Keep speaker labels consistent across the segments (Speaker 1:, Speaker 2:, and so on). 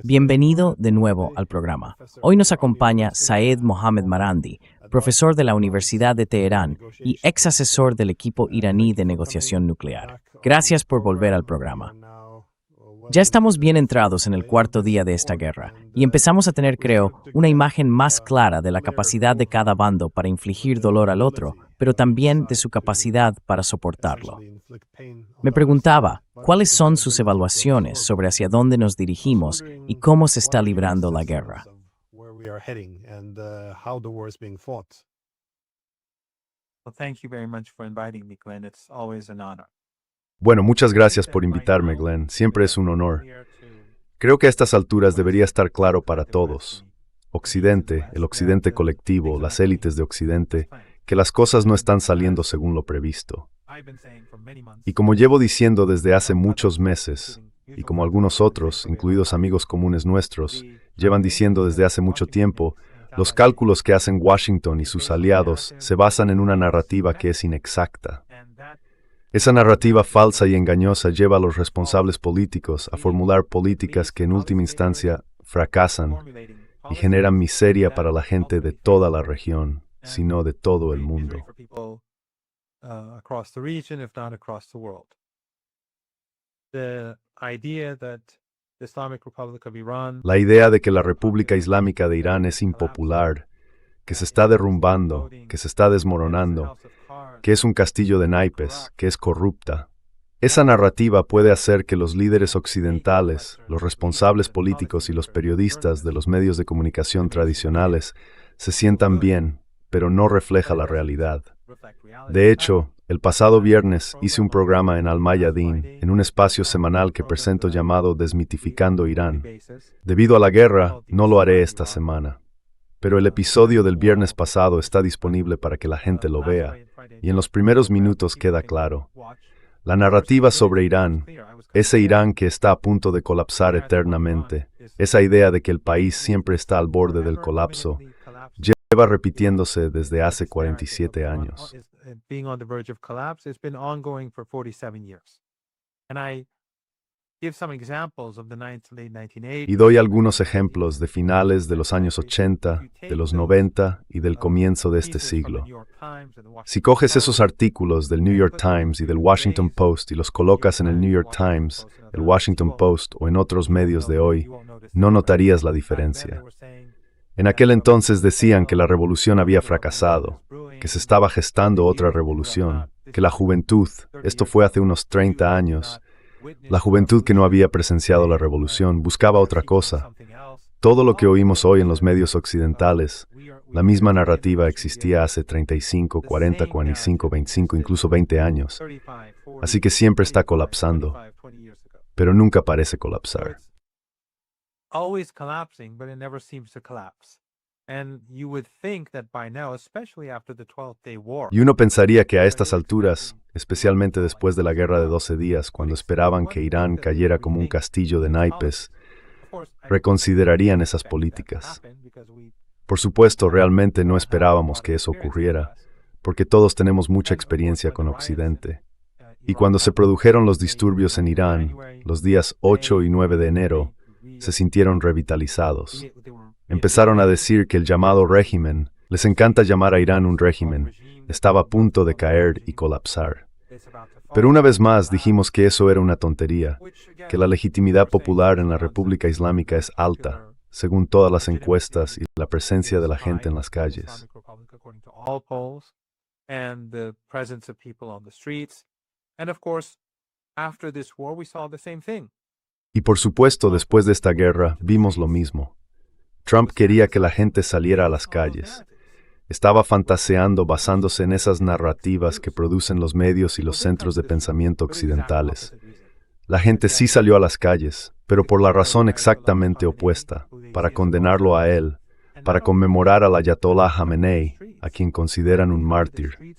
Speaker 1: Bienvenido de nuevo al programa. Hoy nos acompaña Saeed Mohammed Marandi, profesor de la Universidad de Teherán y ex asesor del equipo iraní de negociación nuclear. Gracias por volver al programa. Ya estamos bien entrados en el cuarto día de esta guerra y empezamos a tener, creo, una imagen más clara de la capacidad de cada bando para infligir dolor al otro, pero también de su capacidad para soportarlo. Me preguntaba, ¿cuáles son sus evaluaciones sobre hacia dónde nos dirigimos y cómo se está librando la guerra?
Speaker 2: Well, thank you very much for inviting me, Glenn. It's always an honor.
Speaker 3: Bueno, muchas gracias por invitarme, Glenn. Siempre es un honor. Creo que a estas alturas debería estar claro para todos, Occidente, el Occidente colectivo, las élites de Occidente, que las cosas no están saliendo según lo previsto. Y como llevo diciendo desde hace muchos meses, y como algunos otros, incluidos amigos comunes nuestros, llevan diciendo desde hace mucho tiempo, los cálculos que hacen Washington y sus aliados se basan en una narrativa que es inexacta. Esa narrativa falsa y engañosa lleva a los responsables políticos a formular políticas que en última instancia fracasan y generan miseria para la gente de toda la región, sino de todo el mundo.
Speaker 2: Across the region, if not across the world. The idea that the Islamic Republic of Iran
Speaker 3: La idea de que la República Islámica de Irán es impopular, que se está derrumbando, que se está desmoronando, que es un castillo de naipes, que es corrupta. Esa narrativa puede hacer que los líderes occidentales, los responsables políticos y los periodistas de los medios de comunicación tradicionales se sientan bien, pero no refleja la realidad. De hecho, el pasado viernes hice un programa en Al Mayadin, en un espacio semanal que presento llamado Desmitificando Irán. Debido a la guerra, no lo haré esta semana. Pero el episodio del viernes pasado está disponible para que la gente lo vea, y en los primeros minutos queda claro. La narrativa sobre Irán, ese Irán que está a punto de colapsar eternamente, esa idea de que el país siempre está al borde del colapso, lleva repitiéndose desde hace 47 años.
Speaker 2: being on the verge of collapse, it's been ongoing for 47 years. And I give some examples of the late 1980s.
Speaker 3: Y doy algunos ejemplos de finales de los años 80, de los 90 y del comienzo de este siglo. Si coges esos artículos del New York Times y del Washington Post y los colocas en el New York Times, el Washington Post o en otros medios de hoy, no notarías la diferencia. En aquel entonces decían que la revolución había fracasado, que se estaba gestando otra revolución, que la juventud, esto fue hace unos 30 años, la juventud que no había presenciado la revolución buscaba otra cosa. Todo lo que oímos hoy en los medios occidentales, la misma narrativa existía hace 35, 40, 45, 25, incluso 20 años. Así que siempre está colapsando, pero nunca parece colapsar.
Speaker 2: Always collapsing, but it never seems to collapse. And you would think that by now, especially after the 12th Day War,
Speaker 3: Y uno pensaría que a estas alturas, especialmente después de la guerra de 12 días, cuando esperaban que Irán cayera como un castillo de naipes, reconsiderarían esas políticas. Por supuesto, realmente no esperábamos que eso ocurriera, porque todos tenemos mucha experiencia con Occidente. Y cuando se produjeron los disturbios en Irán, los días 8 y 9 de enero, se sintieron revitalizados. Empezaron a decir que el llamado régimen, les encanta llamar a Irán un régimen, estaba a punto de caer y colapsar. Pero una vez más dijimos que eso era una tontería, que la legitimidad popular en la República Islámica es alta, según todas las encuestas y la presencia de la gente en las calles. Y por supuesto, después de esta guerra, vimos lo mismo. Trump quería que la gente saliera a las calles. Estaba fantaseando basándose en esas narrativas que producen los medios y los centros de pensamiento occidentales. La gente sí salió a las calles, pero por la razón exactamente opuesta, para condenarlo a él, para conmemorar al Ayatollah Jamenei, a quien consideran un mártir.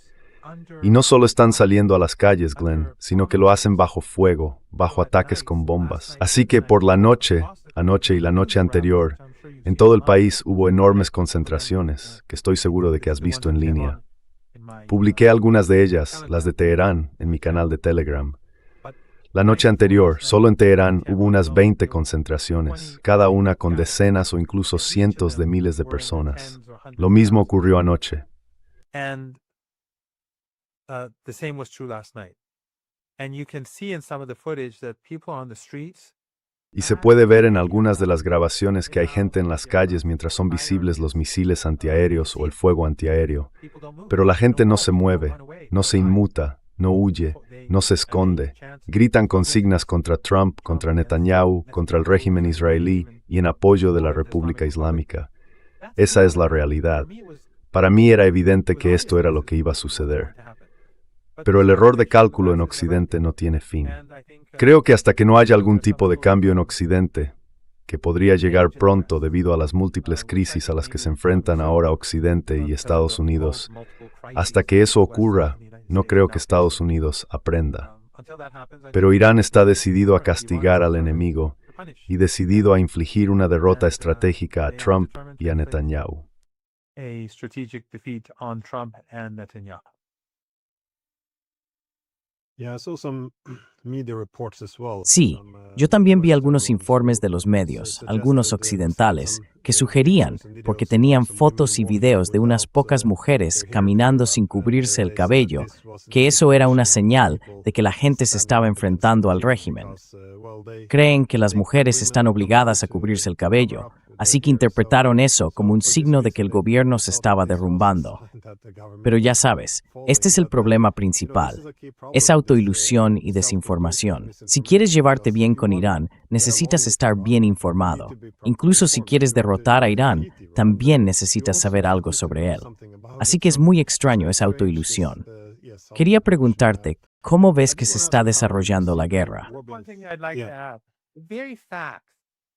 Speaker 3: Y no solo están saliendo a las calles, Glenn, sino que lo hacen bajo fuego, bajo ataques con bombas. Así que por la noche, anoche y la noche anterior, en todo el país hubo enormes concentraciones, que estoy seguro de que has visto en línea. Publiqué algunas de ellas, las de Teherán, en mi canal de Telegram. La noche anterior, solo en Teherán hubo unas 20 concentraciones, cada una con decenas o incluso cientos de miles de personas. Lo mismo ocurrió anoche.
Speaker 2: And the same was true last night. And you can see in some of the footage that people on the streets.
Speaker 3: Y se puede ver en algunas de las grabaciones que hay gente en las calles mientras son visibles los misiles antiaéreos o el fuego antiaéreo. Pero la gente no se mueve, no se inmuta, no huye, no se esconde. Gritan consignas contra Trump, contra Netanyahu, contra el régimen israelí y en apoyo de la República Islámica. Esa es la realidad. Para mí era evidente que esto era lo que iba a suceder. Pero el error de cálculo en Occidente no tiene fin. Creo que hasta que no haya algún tipo de cambio en Occidente, que podría llegar pronto debido a las múltiples crisis a las que se enfrentan ahora Occidente y Estados Unidos, hasta que eso ocurra, no creo que Estados Unidos aprenda. Pero Irán está decidido a castigar al enemigo y decidido a infligir una derrota estratégica a Trump y a Netanyahu.
Speaker 2: A strategic defeat on Trump and Netanyahu.
Speaker 1: Sí, yo también vi algunos informes de los medios, algunos occidentales, que sugerían, porque tenían fotos y videos de unas pocas mujeres caminando sin cubrirse el cabello, que eso era una señal de que la gente se estaba enfrentando al régimen. Creen que las mujeres están obligadas a cubrirse el cabello, así que interpretaron eso como un signo de que el gobierno se estaba derrumbando. Pero ya sabes, este es el problema principal. Es autoilusión y desinformación. Si quieres llevarte bien con Irán, necesitas estar bien informado. Incluso si quieres derrotar a Irán, también necesitas saber algo sobre él. Así que es muy extraño esa autoilusión. Quería preguntarte, ¿cómo ves que se está desarrollando la guerra?
Speaker 2: One thing I'd like to add, the very fact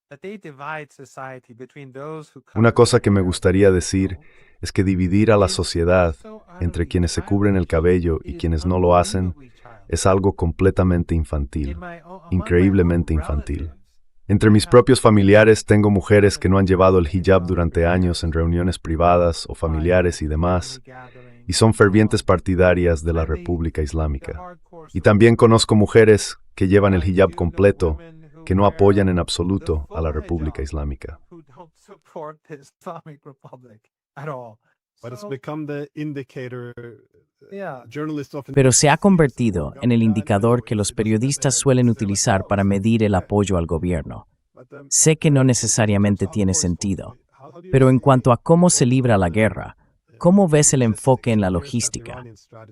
Speaker 2: that they divide society between those who
Speaker 3: Una cosa que me gustaría decir es que dividir a la sociedad entre quienes se cubren el cabello y quienes no lo hacen es algo completamente infantil, increíblemente infantil. Entre mis propios familiares tengo mujeres que no han llevado el hijab durante años en reuniones privadas o familiares y demás, y son fervientes partidarias de la República Islámica. Y también conozco mujeres que llevan el hijab completo, que no apoyan en absoluto a la República Islámica.
Speaker 1: Pero se ha convertido en el indicador que los periodistas suelen utilizar para medir el apoyo al gobierno. Sé que no necesariamente tiene sentido, pero en cuanto a cómo se libra la guerra, ¿cómo ves el enfoque en la logística?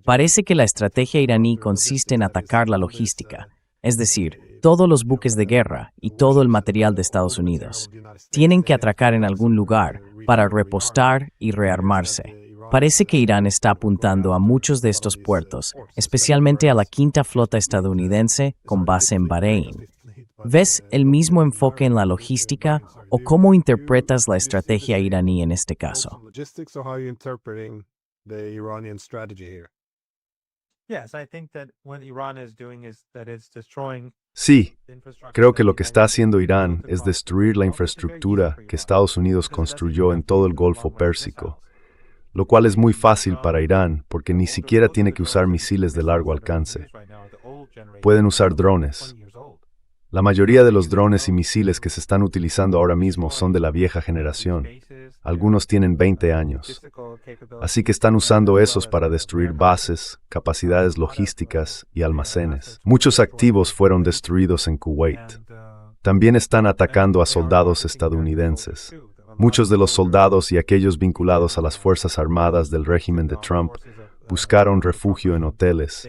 Speaker 1: Parece que la estrategia iraní consiste en atacar la logística, es decir, todos los buques de guerra y todo el material de Estados Unidos. Tienen que atracar en algún lugar para repostar y rearmarse. Parece que Irán está apuntando a muchos de estos puertos, especialmente a la quinta flota estadounidense con base en Bahrein. ¿Ves el mismo enfoque en la logística o cómo interpretas la estrategia iraní en este caso?
Speaker 2: Yes, I think that what Iran is doing is that it's destroying
Speaker 3: Sí,
Speaker 2: the infrastructure.
Speaker 3: creo que lo que está haciendo Irán es destruir la infraestructura que Estados Unidos construyó en todo el Golfo Pérsico, lo cual es muy fácil para Irán porque ni siquiera tiene que usar misiles de largo alcance. Pueden usar drones. La mayoría de los drones y misiles que se están utilizando ahora mismo son de la vieja generación. Algunos tienen 20 años. Así que están usando esos para destruir bases, capacidades logísticas y almacenes. Muchos activos fueron destruidos en Kuwait. También están atacando a soldados estadounidenses. Muchos de los soldados y aquellos vinculados a las Fuerzas Armadas del régimen de Trump buscaron refugio en hoteles,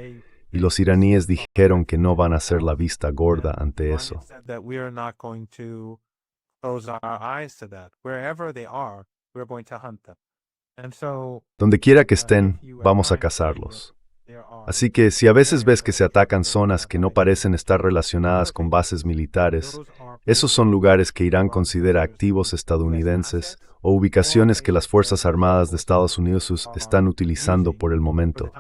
Speaker 3: y los iraníes dijeron que no van a hacer la vista gorda ante eso.
Speaker 2: That we are not going to close our eyes to that. Wherever they are, we're going to hunt them. And so,
Speaker 3: Donde quiera que estén, vamos a cazarlos.
Speaker 2: there are
Speaker 3: Así que si a veces ves que se atacan zonas que no parecen estar relacionadas con bases militares, esos son lugares que Irán considera activos estadounidenses o ubicaciones que las Fuerzas Armadas de Estados Unidos están utilizando por el momento.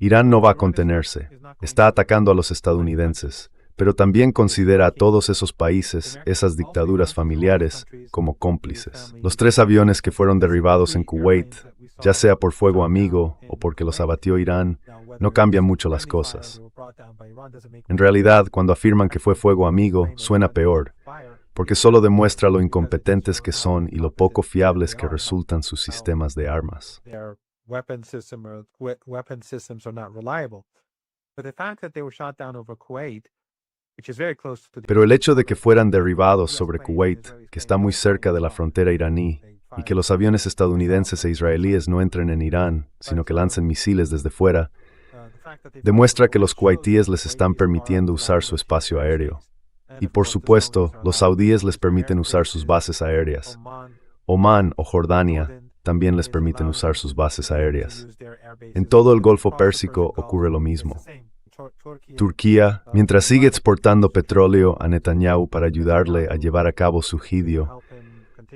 Speaker 3: Irán no va a contenerse, está atacando a los estadounidenses, pero también considera a todos esos países, esas dictaduras familiares, como cómplices. Los 3 aviones que fueron derribados en Kuwait ya sea por fuego amigo o porque los abatió Irán, no cambian mucho las cosas. En realidad, cuando afirman que fue fuego amigo, suena peor, porque solo demuestra lo incompetentes que son y lo poco fiables que resultan sus sistemas de armas. Pero el hecho de que fueran derribados sobre Kuwait, que está muy cerca de la frontera iraní, y que los aviones estadounidenses e israelíes no entren en Irán, sino que lancen misiles desde fuera, demuestra que los kuwaitíes les están permitiendo usar su espacio aéreo. Y por supuesto, los saudíes les permiten usar sus bases aéreas. Omán o Jordania también les permiten usar sus bases aéreas. En todo el Golfo Pérsico ocurre lo mismo. Turquía, mientras sigue exportando petróleo a Netanyahu para ayudarle a llevar a cabo su juicio,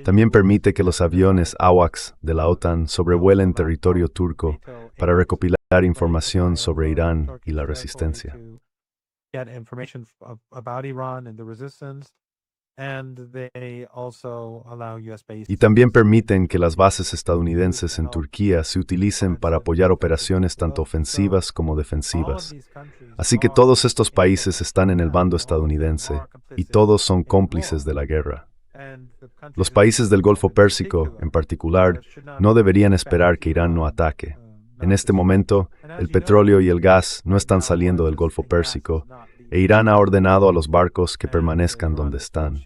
Speaker 3: también permite que los aviones AWACS de la OTAN sobrevuelen territorio turco para recopilar información sobre Irán y la resistencia. Y también permiten que las bases estadounidenses en Turquía se utilicen para apoyar operaciones tanto ofensivas como defensivas. Así que todos estos países están en el bando estadounidense y todos son cómplices de la guerra. Los países del Golfo Pérsico, en particular, no deberían esperar que Irán no ataque. En este momento, el petróleo y el gas no están saliendo del Golfo Pérsico, e Irán ha ordenado a los barcos que permanezcan donde están.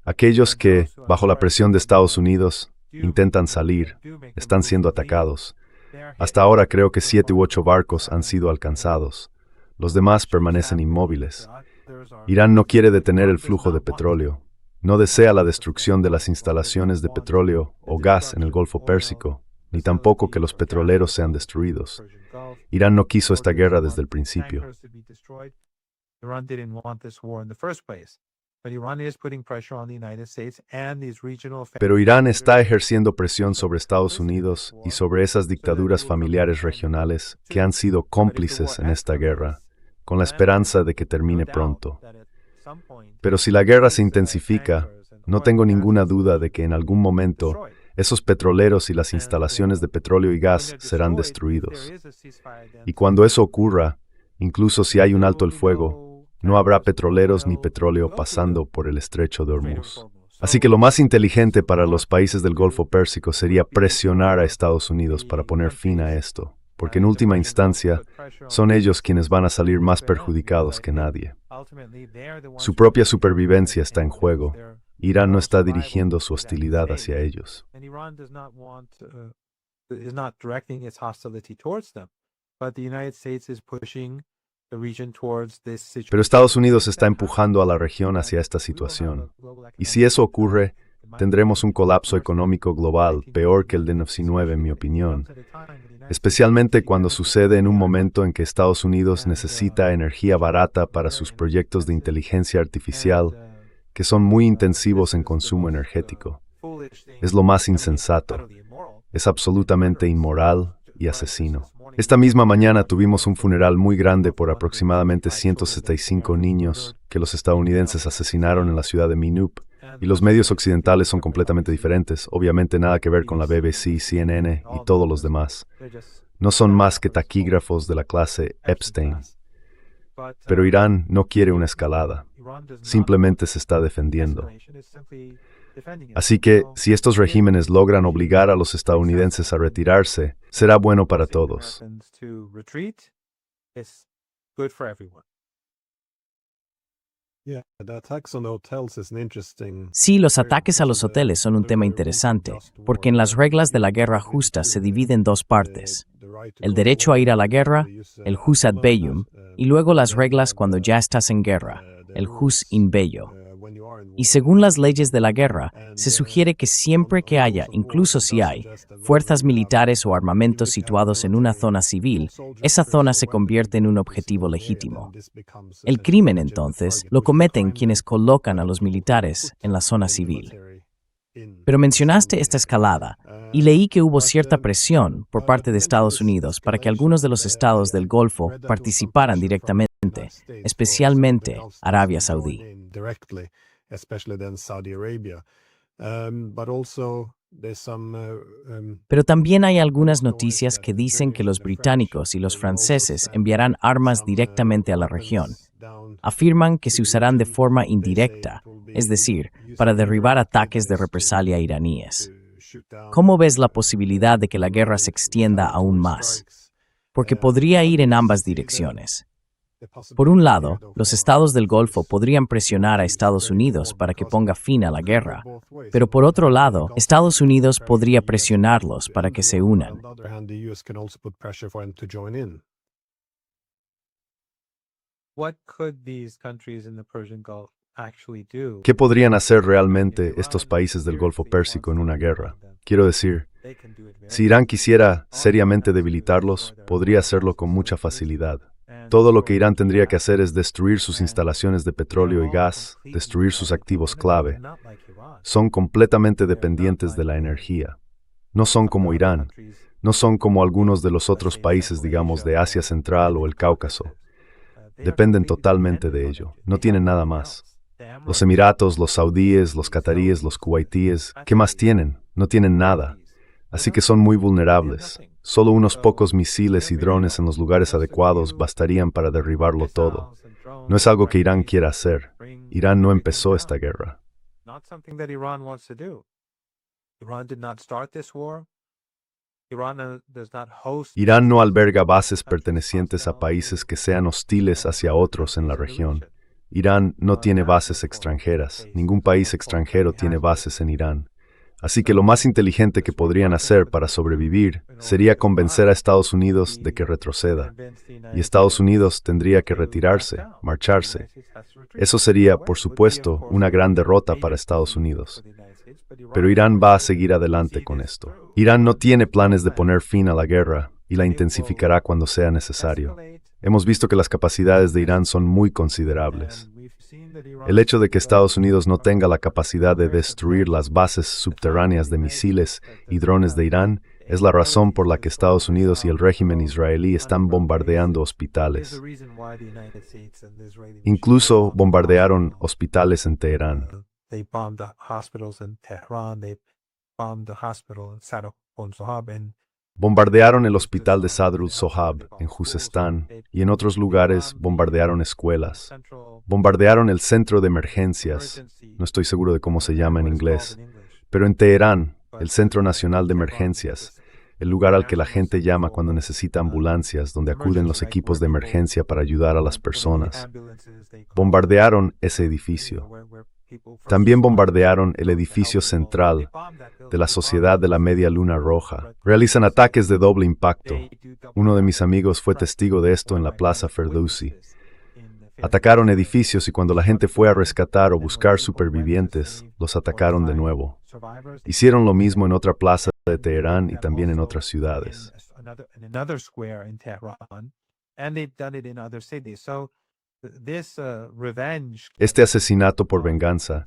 Speaker 3: Aquellos que, bajo la presión de Estados Unidos, intentan salir, están siendo atacados. Hasta ahora creo que 7 u 8 barcos han sido alcanzados. Los demás permanecen inmóviles. Irán no quiere detener el flujo de petróleo. No desea la destrucción de las instalaciones de petróleo o gas en el Golfo Pérsico, ni tampoco que los petroleros sean destruidos. Irán no quiso esta guerra desde el principio. Pero Irán está ejerciendo presión sobre Estados Unidos y sobre esas dictaduras familiares regionales que han sido cómplices en esta guerra, con la esperanza de que termine pronto. Pero si la guerra se intensifica, no tengo ninguna duda de que en algún momento esos petroleros y las instalaciones de petróleo y gas serán destruidos. Y cuando eso ocurra, incluso si hay un alto el fuego, no habrá petroleros ni petróleo pasando por el estrecho de Hormuz. Así que lo más inteligente para los países del Golfo Pérsico sería presionar a Estados Unidos para poner fin a esto, porque en última instancia son ellos quienes van a salir más perjudicados que nadie. Su propia supervivencia está en juego. Irán no está dirigiendo su hostilidad hacia ellos. Pero Estados Unidos está empujando a la región hacia esta situación. Y si eso ocurre, tendremos un colapso económico global peor que el de 19, en mi opinión. Especialmente cuando sucede en un momento en que Estados Unidos necesita energía barata para sus proyectos de inteligencia artificial, que son muy intensivos en consumo energético. Es lo más insensato. Es absolutamente inmoral y asesino. Esta misma mañana tuvimos un funeral muy grande por aproximadamente 175 niños que los estadounidenses asesinaron en la ciudad de Minub, y los medios occidentales son completamente diferentes, obviamente nada que ver con la BBC, CNN y todos los demás. No son más que taquígrafos de la clase Epstein. Pero Irán no quiere una escalada, simplemente se está defendiendo. Así que, si estos regímenes logran obligar a los estadounidenses a retirarse, será bueno para todos.
Speaker 1: Sí, los ataques a los hoteles son un tema interesante, porque en las reglas de la guerra justa se divide en dos partes: el derecho a ir a la guerra, el jus ad bellum, y luego las reglas cuando ya estás en guerra, el jus in bello. Y según las leyes de la guerra, se sugiere que siempre que haya, incluso si hay, fuerzas militares o armamentos situados en una zona civil, esa zona se convierte en un objetivo legítimo. El crimen, entonces, lo cometen quienes colocan a los militares en la zona civil. Pero mencionaste esta escalada, y leí que hubo cierta presión por parte de Estados Unidos para que algunos de los estados del Golfo participaran directamente, especialmente Arabia Saudí. Pero también hay algunas noticias que dicen que los británicos y los franceses enviarán armas directamente a la región. Afirman que se usarán de forma indirecta, es decir, para derribar ataques de represalia iraníes. ¿Cómo ves la posibilidad de que la guerra se extienda aún más? Porque podría ir en ambas direcciones. Por un lado, los estados del Golfo podrían presionar a Estados Unidos para que ponga fin a la guerra, pero por otro lado, Estados Unidos podría presionarlos para que se unan.
Speaker 2: What could these countries in the Persian Gulf actually do?
Speaker 3: ¿Qué podrían hacer realmente estos países del Golfo Pérsico en una guerra? Quiero decir, si Irán quisiera seriamente debilitarlos, podría hacerlo con mucha facilidad. Todo lo que Irán tendría que hacer es destruir sus instalaciones de petróleo y gas, destruir sus activos clave. Son completamente dependientes de la energía. No son como Irán, no son como algunos de los otros países, digamos, de Asia Central o el Cáucaso. Dependen totalmente de ello, no tienen nada más. Los Emiratos, los saudíes, los cataríes, los kuwaitíes, ¿qué más tienen? No tienen nada. Así que son muy vulnerables. Solo unos pocos misiles y drones en los lugares adecuados bastarían para derribarlo todo. No es algo que Irán quiera hacer. Irán no empezó esta guerra. Irán no alberga bases pertenecientes a países que sean hostiles hacia otros en la región. Irán no tiene bases extranjeras. Ningún país extranjero tiene bases en Irán. Así que lo más inteligente que podrían hacer para sobrevivir sería convencer a Estados Unidos de que retroceda. Y Estados Unidos tendría que retirarse, marcharse. Eso sería, por supuesto, una gran derrota para Estados Unidos. Pero Irán va a seguir adelante con esto. Irán no tiene planes de poner fin a la guerra y la intensificará cuando sea necesario. Hemos visto que las capacidades de Irán son muy considerables. El hecho de que Estados Unidos no tenga la capacidad de destruir las bases subterráneas de misiles y drones de Irán es la razón por la que Estados Unidos y el régimen israelí están bombardeando hospitales. Incluso bombardearon hospitales en Teherán. Bombardearon el hospital de Sadrul Sohab en Juzestán y en otros lugares bombardearon escuelas. Bombardearon el centro de emergencias, no estoy seguro de cómo se llama en inglés, pero en Teherán, el Centro Nacional de Emergencias, el lugar al que la gente llama cuando necesita ambulancias, donde acuden los equipos de emergencia para ayudar a las personas. Bombardearon ese edificio. También bombardearon el edificio central de la Sociedad de la Media Luna Roja. Realizan ataques de doble impacto. Uno de mis amigos fue testigo de esto en la Plaza Ferdowsi. Atacaron edificios y cuando la gente fue a rescatar o buscar supervivientes, los atacaron de nuevo. Hicieron lo mismo en otra plaza de Teherán y también en otras ciudades. Este asesinato por venganza,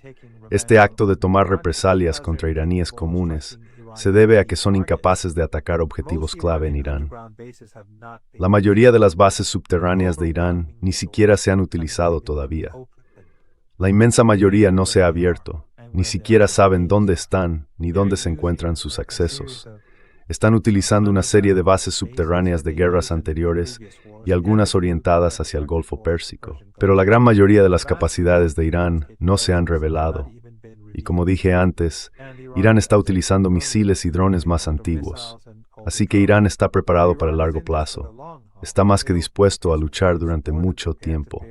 Speaker 3: este acto de tomar represalias contra iraníes comunes, se debe a que son incapaces de atacar objetivos clave en Irán. La mayoría de las bases subterráneas de Irán ni siquiera se han utilizado todavía. La inmensa mayoría no se ha abierto, ni siquiera saben dónde están ni dónde se encuentran sus accesos. Están utilizando una serie de bases subterráneas de guerras anteriores y algunas orientadas hacia el Golfo Pérsico. Pero la gran mayoría de las capacidades de Irán no se han revelado. Y como dije antes, Irán está utilizando misiles y drones más antiguos. Así que Irán está preparado para el largo plazo. Está más que dispuesto a luchar durante mucho tiempo.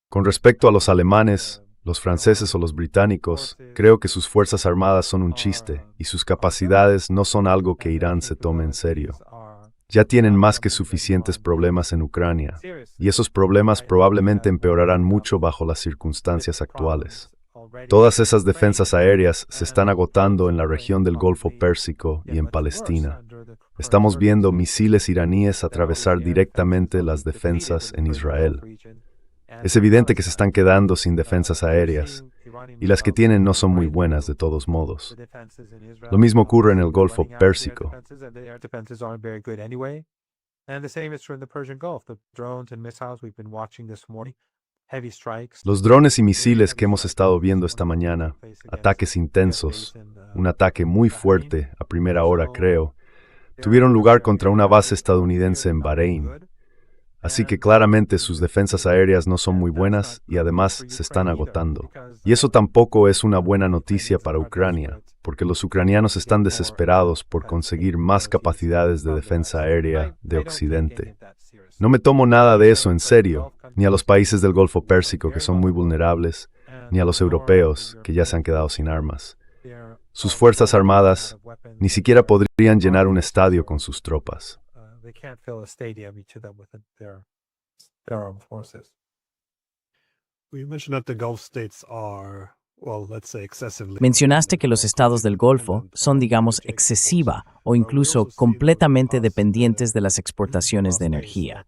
Speaker 3: Con respecto a los alemanes, los franceses o los británicos, creo que sus fuerzas armadas son un chiste y sus capacidades no son algo que Irán se tome en serio. Ya tienen más que suficientes problemas en Ucrania, y esos problemas probablemente empeorarán mucho bajo las circunstancias actuales. Todas esas defensas aéreas se están agotando en la región del Golfo Pérsico y en Palestina. Estamos viendo misiles iraníes atravesar directamente las defensas en Israel. Es evidente que se están quedando sin defensas aéreas, y las que tienen no son muy buenas de todos modos. Lo mismo ocurre en el Golfo Pérsico.
Speaker 2: heavy strikes.
Speaker 3: Los drones y misiles que hemos estado viendo esta mañana, ataques intensos, un ataque muy fuerte a primera hora creo, tuvieron lugar contra una base estadounidense en Bahrein. Así que claramente sus defensas aéreas no son muy buenas y además se están agotando. Y eso tampoco es una buena noticia para Ucrania, porque los ucranianos están desesperados por conseguir más capacidades de defensa aérea de Occidente. No me tomo nada de eso en serio, ni a los países del Golfo Pérsico que son muy vulnerables, ni a los europeos que ya se han quedado sin armas. Sus fuerzas armadas ni siquiera podrían llenar un estadio con sus tropas.
Speaker 2: They can't fill a stadium, each of them, with their armed forces.
Speaker 4: You mentioned that the Gulf states are, well, let's say excessively.
Speaker 1: Mencionaste que los estados del Golfo son, digamos, excesiva o incluso completamente dependientes de las exportaciones de energía.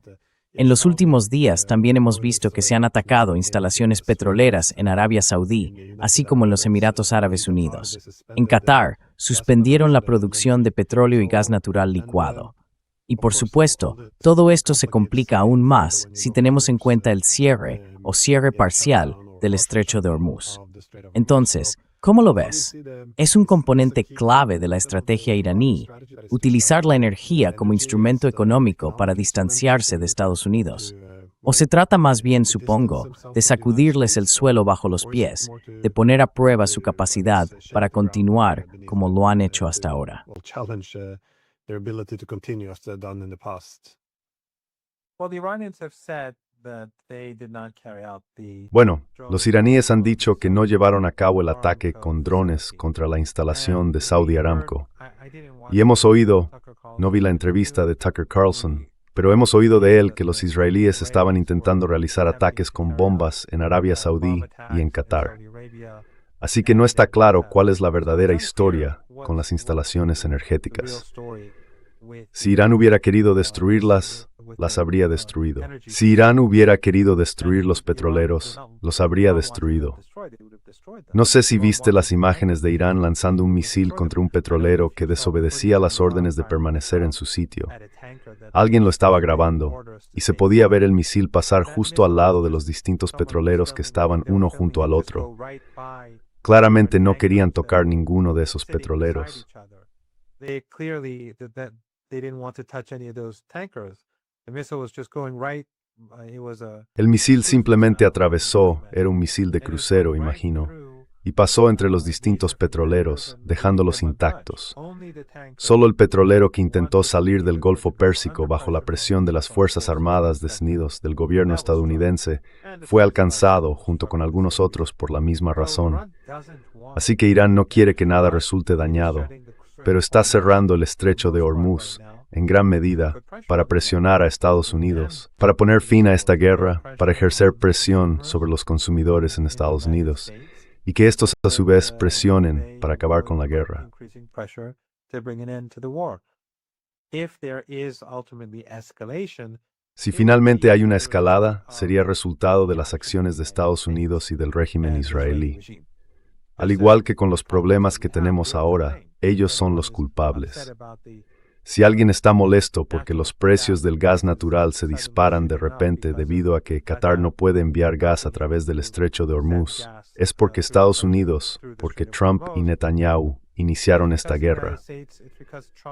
Speaker 1: En los últimos días también hemos visto que se han atacado instalaciones petroleras en Arabia Saudí, así como en los Emiratos Árabes Unidos. En Qatar, suspendieron la producción de petróleo y gas natural licuado. Y por supuesto, todo esto se complica aún más si tenemos en cuenta el cierre o cierre parcial del estrecho de Hormuz. Entonces, ¿cómo lo ves? Es un componente clave de la estrategia iraní utilizar la energía como instrumento económico para distanciarse de Estados Unidos. ¿O se trata más bien, supongo, de sacudirles el suelo bajo los pies, de poner a prueba su capacidad para continuar como lo han hecho hasta ahora?
Speaker 4: Their ability to continue as they've done in the past.
Speaker 2: Well, the Iranians have said that they did not carry out the
Speaker 3: Bueno, los iraníes han dicho que no llevaron a cabo el ataque con drones contra la instalación de Saudi Aramco. Y hemos oído, no vi la entrevista de Tucker Carlson, pero hemos oído de él que los israelíes estaban intentando realizar ataques con bombas en Arabia Saudí y en Qatar. Así que no está claro cuál es la verdadera historia con las instalaciones energéticas. Si Irán hubiera querido destruirlas, las habría destruido. Si Irán hubiera querido destruir los petroleros, los habría destruido. No sé si viste las imágenes de Irán lanzando un misil contra un petrolero que desobedecía las órdenes de permanecer en su sitio. Alguien lo estaba grabando, y se podía ver el misil pasar justo al lado de los distintos petroleros que estaban uno junto al otro. Claramente no querían tocar ninguno de esos petroleros. El misil simplemente atravesó, era un misil de crucero, imagino, y pasó entre los distintos petroleros, dejándolos intactos. Solo el petrolero que intentó salir del Golfo Pérsico bajo la presión de las Fuerzas Armadas descendidas del gobierno estadounidense fue alcanzado junto con algunos otros por la misma razón. Así que Irán no quiere que nada resulte dañado, pero está cerrando el estrecho de Hormuz, en gran medida, para presionar a Estados Unidos, para poner fin a esta guerra, para ejercer presión sobre los consumidores en Estados Unidos, y que estos a su vez presionen para acabar con la guerra. Si finalmente hay una escalada, sería resultado de las acciones de Estados Unidos y del régimen israelí. Al igual que con los problemas que tenemos ahora, ellos son los culpables. Si alguien está molesto porque los precios del gas natural se disparan de repente debido a que Qatar no puede enviar gas a través del estrecho de Hormuz, es porque Estados Unidos, porque Trump y Netanyahu iniciaron esta guerra.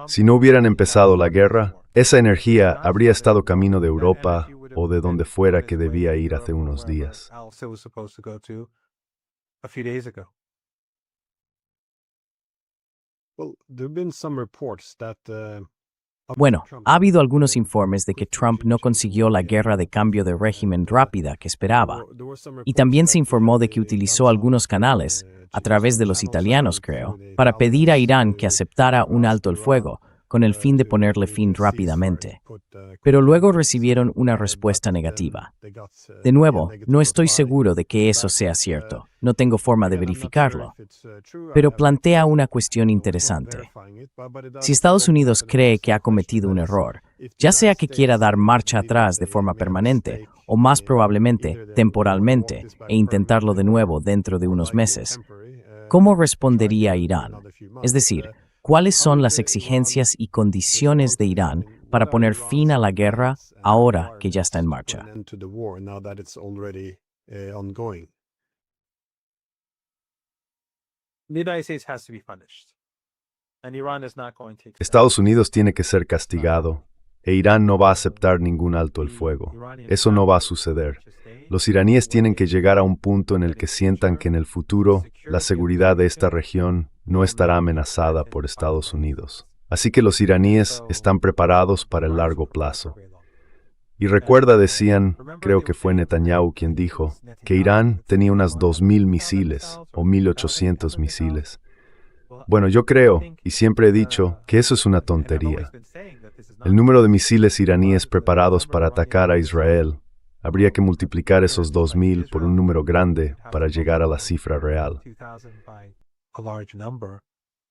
Speaker 3: Si no hubieran empezado la guerra, esa energía habría estado camino de Europa o de donde fuera que debía ir hace unos días.
Speaker 1: Bueno, ha habido algunos informes de que Trump no consiguió la guerra de cambio de régimen rápida que esperaba. Y también se informó de que utilizó algunos canales, a través de los italianos creo, para pedir a Irán que aceptara un alto el fuego, con el fin de ponerle fin rápidamente. Pero luego recibieron una respuesta negativa. De nuevo, no estoy seguro de que eso sea cierto. No tengo forma de verificarlo. Pero plantea una cuestión interesante. Si Estados Unidos cree que ha cometido un error, ya sea que quiera dar marcha atrás de forma permanente, o más probablemente, temporalmente, e intentarlo de nuevo dentro de unos meses, ¿cómo respondería Irán? Es decir, ¿cuáles son las exigencias y condiciones de Irán para poner fin a la guerra ahora que ya está en marcha?
Speaker 4: ongoing.
Speaker 2: The United States has to be punished. And Iran is not going to accept
Speaker 3: Estados Unidos tiene que ser castigado, e Irán no va a aceptar ningún alto el fuego. Eso no va a suceder. Los iraníes tienen que llegar a un punto en el que sientan que en el futuro la seguridad de esta región no estará amenazada por Estados Unidos. Así que los iraníes están preparados para el largo plazo. Y recuerda, decían, creo que fue Netanyahu quien dijo, que Irán tenía unas 2.000 misiles o 1.800 misiles. Bueno, yo creo, y siempre he dicho, que eso es una tontería. El número de misiles iraníes preparados para atacar a Israel, habría que multiplicar esos 2.000 por un número grande para llegar a la cifra real.
Speaker 2: a large number,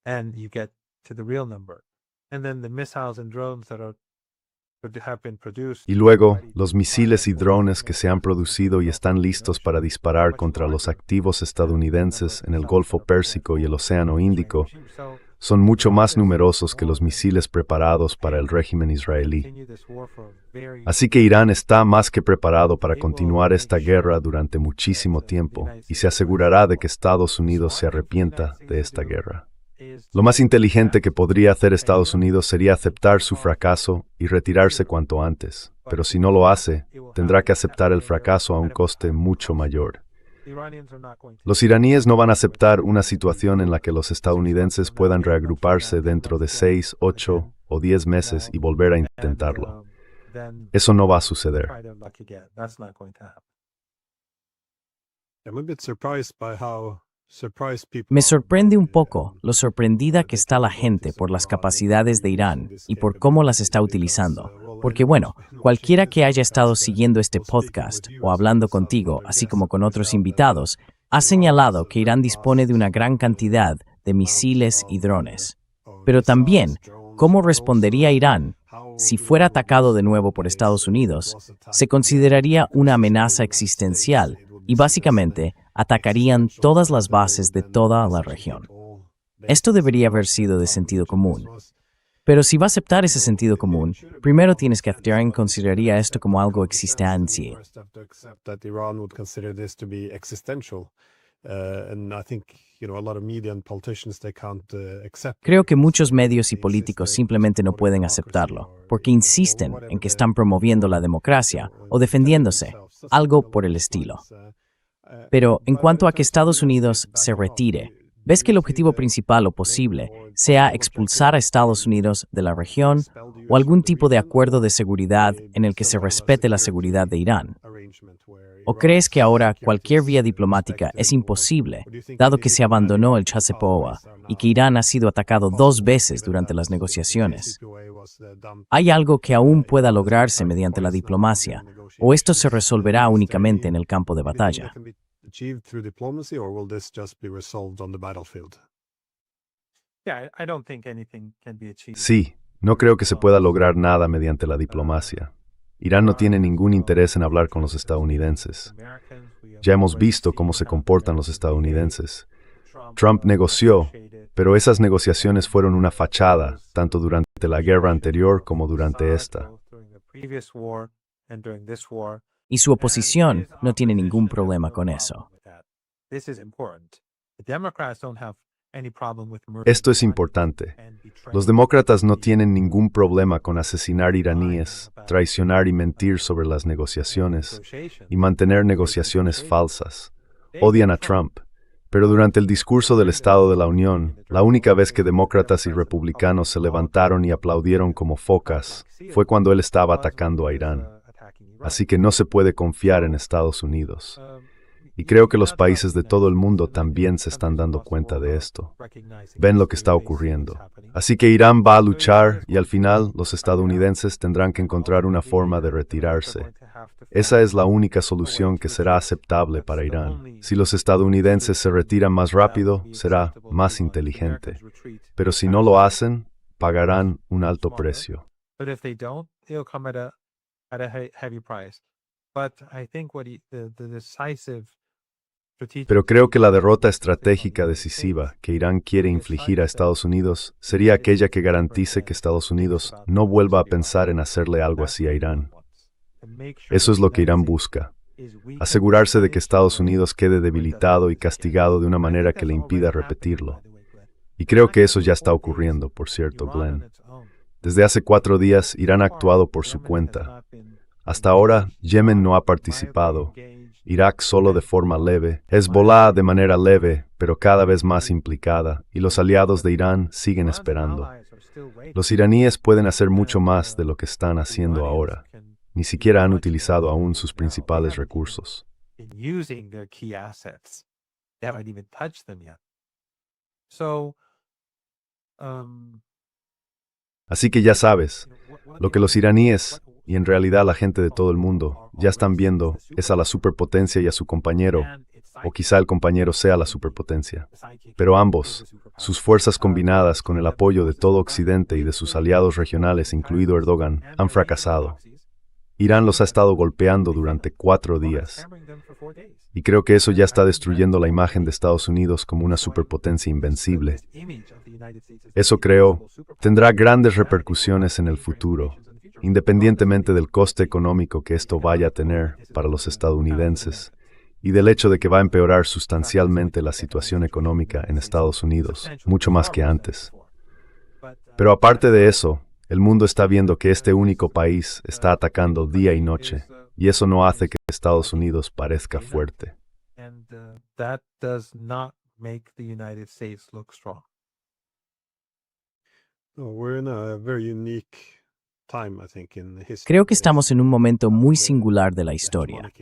Speaker 2: and you get to the real number. And then the missiles and drones that have been produced.
Speaker 3: Y luego, los misiles y drones que se han producido y están listos para disparar contra los activos estadounidenses en el Golfo Pérsico y el Océano Índico son mucho más numerosos que los misiles preparados para el régimen israelí. Así que Irán está más que preparado para continuar esta guerra durante muchísimo tiempo y se asegurará de que Estados Unidos se arrepienta de esta guerra. Lo más inteligente que podría hacer Estados Unidos sería aceptar su fracaso y retirarse cuanto antes, pero si no lo hace, tendrá que aceptar el fracaso a un coste mucho mayor. Los iraníes no van a aceptar una situación en la que los estadounidenses puedan reagruparse dentro de 6, 8 o 10 meses y volver a intentarlo. Eso no va a suceder.
Speaker 4: I'm a bit surprised by how surprised people
Speaker 1: Me sorprende un poco lo sorprendida que está la gente por las capacidades de Irán y por cómo las está utilizando. Porque bueno, cualquiera que haya estado siguiendo este podcast o hablando contigo, así como con otros invitados, ha señalado que Irán dispone de una gran cantidad de misiles y drones. Pero también, ¿cómo respondería Irán si fuera atacado de nuevo por Estados Unidos? Se consideraría una amenaza existencial y básicamente atacarían todas las bases de toda la región. Esto debería haber sido de sentido común. Pero si va a aceptar ese sentido común, primero tienes que aceptar y consideraría esto como algo existencial.
Speaker 4: first have to accept that Iran would consider this to be existential. And I think, a lot of media and politicians, they can't accept it.
Speaker 1: Creo que muchos medios y políticos simplemente no pueden aceptarlo, porque insisten en que están promoviendo la democracia o defendiéndose, algo por el estilo. Pero en cuanto a que Estados Unidos se retire, ¿ves que el objetivo principal o posible sea expulsar a Estados Unidos de la región o algún tipo de acuerdo de seguridad en el que se respete la seguridad de Irán? ¿O crees que ahora cualquier vía diplomática es imposible, dado que se abandonó el JCPOA y que Irán ha sido atacado 2 veces durante las negociaciones? ¿Hay algo que aún pueda lograrse mediante la diplomacia, o esto se resolverá únicamente en el campo de batalla?
Speaker 4: Achieved through diplomacy, or will this just be resolved on the battlefield?
Speaker 2: Yeah, I don't think anything can be achieved.
Speaker 3: Sí, no creo que se pueda lograr nada mediante la diplomacia. Irán no tiene ningún interés en hablar con los estadounidenses. Ya hemos visto cómo se comportan los estadounidenses. Trump negoció, pero esas negociaciones fueron una fachada, tanto durante la guerra anterior como durante esta.
Speaker 1: Y su oposición no tiene ningún problema con eso.
Speaker 3: Esto es importante. Los demócratas no tienen ningún problema con asesinar iraníes, traicionar y mentir sobre las negociaciones, y mantener negociaciones falsas. Odian a Trump. Pero durante el discurso del Estado de la Unión, la única vez que demócratas y republicanos se levantaron y aplaudieron como focas fue cuando él estaba atacando a Irán. Así que no se puede confiar en Estados Unidos. Y creo que los países de todo el mundo también se están dando cuenta de esto. Ven lo que está ocurriendo. Así que Irán va a luchar y al final los estadounidenses tendrán que encontrar una forma de retirarse. Esa es la única solución que será aceptable para Irán. Si los estadounidenses se retiran más rápido, será más inteligente. Pero si no lo hacen, pagarán un alto precio.
Speaker 2: But if they don't, it'll come at a heavy price. But I think the decisive strategic
Speaker 3: Pero creo que la derrota estratégica decisiva que Irán quiere infligir a Estados Unidos sería aquella que garantice que Estados Unidos no vuelva a pensar en hacerle algo así a Irán. Eso es lo que Irán busca. asegurarse de que Estados Unidos quede debilitado y castigado de una manera que le impida repetirlo. Y creo que eso ya está ocurriendo, por cierto, Glenn. Desde hace 4 días, Irán ha actuado por su cuenta. Hasta ahora, Yemen no ha participado, Irak solo de forma leve, Hezbollah de manera leve, pero cada vez más implicada, y los aliados de Irán siguen esperando. Los iraníes pueden hacer mucho más de lo que están haciendo ahora. Ni siquiera han utilizado aún sus principales recursos. Así que ya sabes, lo que los iraníes, y en realidad la gente de todo el mundo, ya están viendo es a la superpotencia y a su compañero, o quizá el compañero sea la superpotencia. Pero ambos, sus fuerzas combinadas con el apoyo de todo Occidente y de sus aliados regionales, incluido Erdogan, han fracasado. Irán los ha estado golpeando durante 4 días. Y creo que eso ya está destruyendo la imagen de Estados Unidos como una superpotencia invencible. Eso, creo, tendrá grandes repercusiones en el futuro, independientemente del coste económico que esto vaya a tener para los estadounidenses y del hecho de que va a empeorar sustancialmente la situación económica en Estados Unidos, mucho más que antes. Pero aparte de eso, el mundo está viendo que este único país está atacando día y noche, y eso no hace que Estados Unidos parezca fuerte.
Speaker 1: Creo que estamos en un momento muy singular de la historia.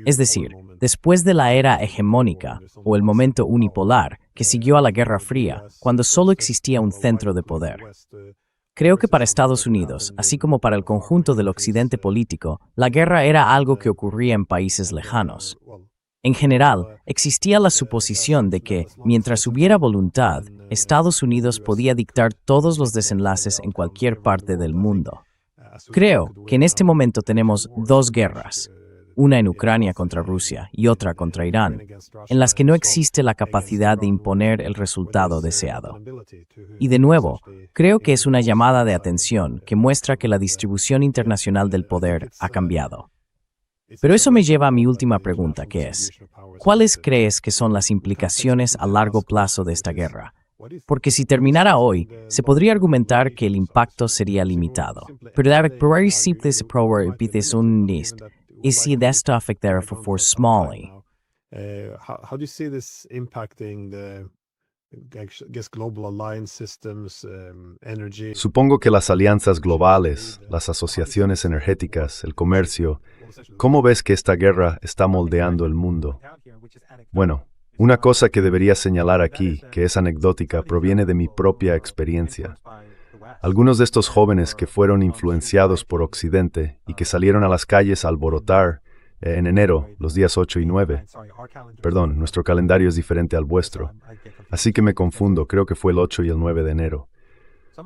Speaker 1: Es decir, después de la era hegemónica, o el momento unipolar, que siguió a la Guerra Fría, cuando solo existía un centro de poder. Creo que para Estados Unidos, así como para el conjunto del occidente político, la guerra era algo que ocurría en países lejanos. En general, existía la suposición de que, mientras hubiera voluntad, Estados Unidos podía dictar todos los desenlaces en cualquier parte del mundo. Creo que en este momento tenemos 2 guerras, una en Ucrania contra Rusia y otra contra Irán, en las que no existe la capacidad de imponer el resultado deseado. Y de nuevo, creo que es una llamada de atención que muestra que la distribución internacional del poder ha cambiado. Pero eso me lleva a mi última pregunta, que es, ¿cuáles crees que son las implicaciones a largo plazo de esta guerra? Porque si terminara hoy, se podría argumentar que el impacto sería limitado. Pero David, por ahí simple se probar un list. ¿Y si esto afectará for smally?
Speaker 4: How do you see this impacting the global alliance systems, energy?
Speaker 3: Supongo que las alianzas globales, las asociaciones energéticas, el comercio, ¿cómo ves que esta guerra está moldeando el mundo? Bueno, una cosa que debería señalar aquí, que es anecdótica, proviene de mi propia experiencia. Algunos de estos jóvenes que fueron influenciados por Occidente y que salieron a las calles a alborotar en enero, los días 8 y 9. Perdón, nuestro calendario es diferente al vuestro. Así que me confundo, creo que fue el 8 y el 9 de enero.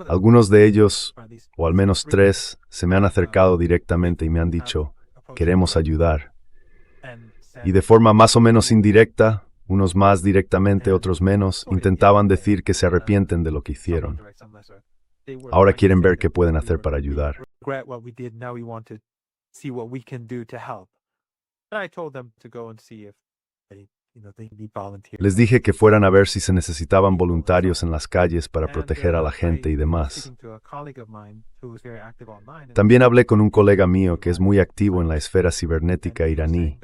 Speaker 3: Algunos de ellos, o al menos 3, se me han acercado directamente y me han dicho, queremos ayudar. Y de forma más o menos indirecta, unos más directamente, otros menos, intentaban decir que se arrepienten de lo que hicieron. Ahora quieren ver qué pueden hacer para ayudar. Les dije que fueran a ver si se necesitaban voluntarios en las calles para proteger a la gente y demás. También hablé con un colega mío que es muy activo en la esfera cibernética iraní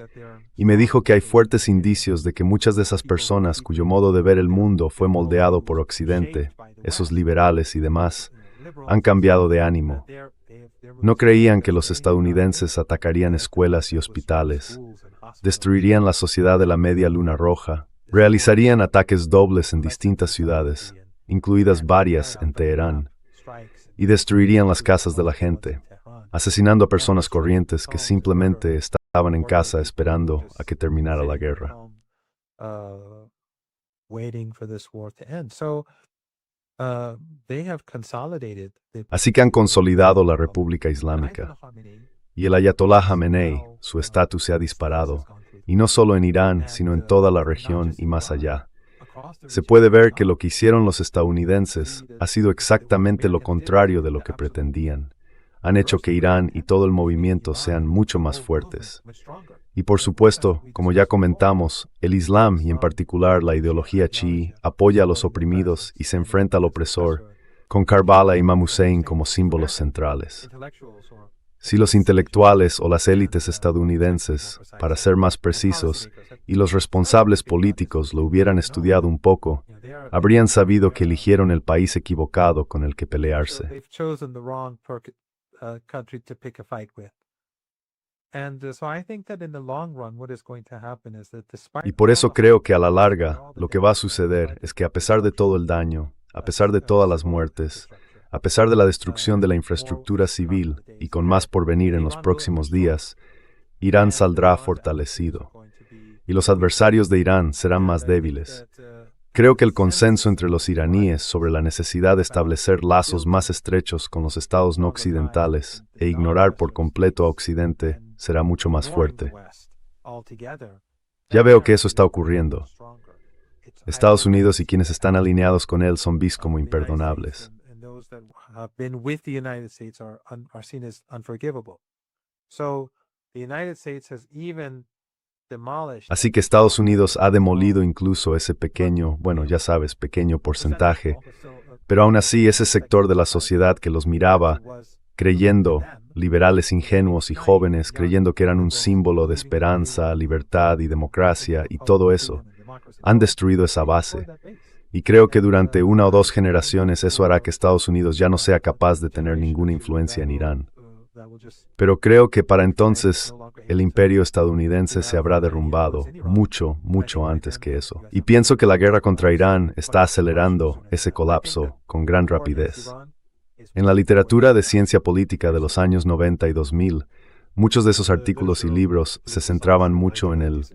Speaker 3: y me dijo que hay fuertes indicios de que muchas de esas personas cuyo modo de ver el mundo fue moldeado por Occidente, esos liberales y demás, han cambiado de ánimo. No creían que los estadounidenses atacarían escuelas y hospitales, destruirían la sociedad de la Media Luna Roja, realizarían ataques dobles en distintas ciudades, incluidas varias en Teherán, y destruirían las casas de la gente, asesinando a personas corrientes que simplemente estaban en casa esperando a que terminara la guerra. Así que han consolidado la República Islámica. Y el Ayatollah Jamenei, su estatus se ha disparado, y no solo en Irán, sino en toda la región y más allá. Se puede ver que lo que hicieron los estadounidenses ha sido exactamente lo contrario de lo que pretendían. Han hecho que Irán y todo el movimiento sean mucho más fuertes. Y por supuesto, como ya comentamos, el Islam y en particular la ideología chií apoya a los oprimidos y se enfrenta al opresor, con Karbala y Imam Hussein como símbolos centrales. Si los intelectuales o las élites estadounidenses, para ser más precisos, y los responsables políticos lo hubieran estudiado un poco, habrían sabido que eligieron el país equivocado con el que pelearse. Y por eso creo que a la larga, lo que va a suceder es que a pesar de todo el daño, a pesar de todas las muertes, a pesar de la destrucción de la infraestructura civil y con más por venir en los próximos días, Irán saldrá fortalecido. Y los adversarios de Irán serán más débiles. Creo que el consenso entre los iraníes sobre la necesidad de establecer lazos más estrechos con los estados no occidentales e ignorar por completo a Occidente será mucho más fuerte. Ya veo que eso está ocurriendo. Estados Unidos y quienes están alineados con él son vistos como imperdonables. Así que Estados Unidos ha demolido incluso ese pequeño, bueno, ya sabes, pequeño porcentaje, pero aún así ese sector de la sociedad que los miraba, creyendo, liberales ingenuos y jóvenes, creyendo que eran un símbolo de esperanza, libertad y democracia y todo eso, han destruido esa base. Y creo que durante 1 o 2 generaciones eso hará que Estados Unidos ya no sea capaz de tener ninguna influencia en Irán. Pero creo que para entonces el imperio estadounidense se habrá derrumbado mucho, mucho antes que eso. Y pienso que la guerra contra Irán está acelerando ese colapso con gran rapidez. En la literatura de ciencia política de los años 90 y 2000, muchos de esos artículos y libros se centraban mucho en el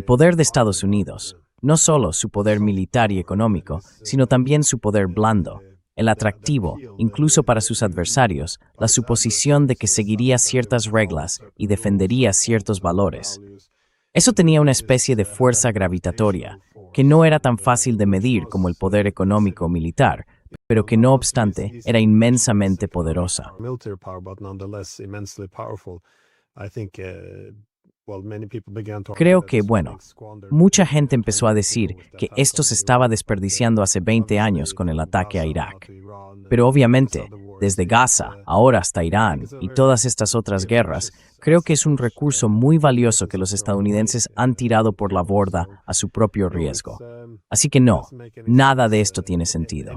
Speaker 1: poder de Estados Unidos, no solo su poder militar y económico, sino también su poder blando, el atractivo, incluso para sus adversarios, la suposición de que seguiría ciertas reglas y defendería ciertos valores. Eso tenía una especie de fuerza gravitatoria, que no era tan fácil de medir como el poder económico o militar, pero que no obstante era inmensamente poderosa. Creo que, mucha gente empezó a decir que esto se estaba desperdiciando hace 20 años con el ataque a Irak. Pero obviamente, desde Gaza, ahora hasta Irán y todas estas otras guerras, creo que es un recurso muy valioso que los estadounidenses han tirado por la borda a su propio riesgo. Así que no, nada de esto tiene sentido.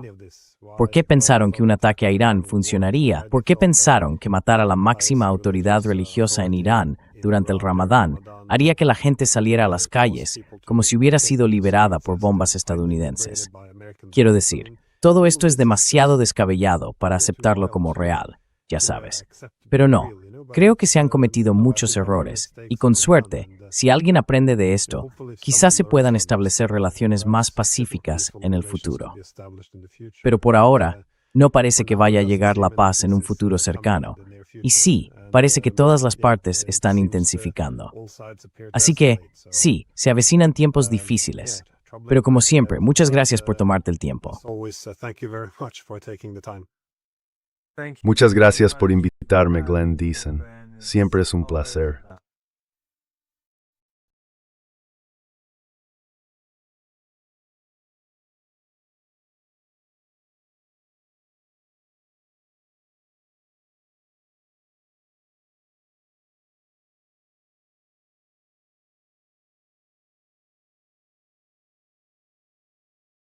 Speaker 1: ¿Por qué pensaron que un ataque a Irán funcionaría? ¿Por qué pensaron que matar a la máxima autoridad religiosa en Irán durante el Ramadán haría que la gente saliera a las calles como si hubiera sido liberada por bombas estadounidenses? Quiero decir, todo esto es demasiado descabellado para aceptarlo como real, ya sabes. Pero no, creo que se han cometido muchos errores y con suerte, si alguien aprende de esto, quizás se puedan establecer relaciones más pacíficas en el futuro. Pero por ahora, no parece que vaya a llegar la paz en un futuro cercano. Y sí, parece que todas las partes están intensificando. Así que, sí, se avecinan tiempos difíciles. Pero como siempre, muchas gracias por tomarte el tiempo.
Speaker 3: Muchas gracias por invitarme, Glenn Deason. Siempre es un placer.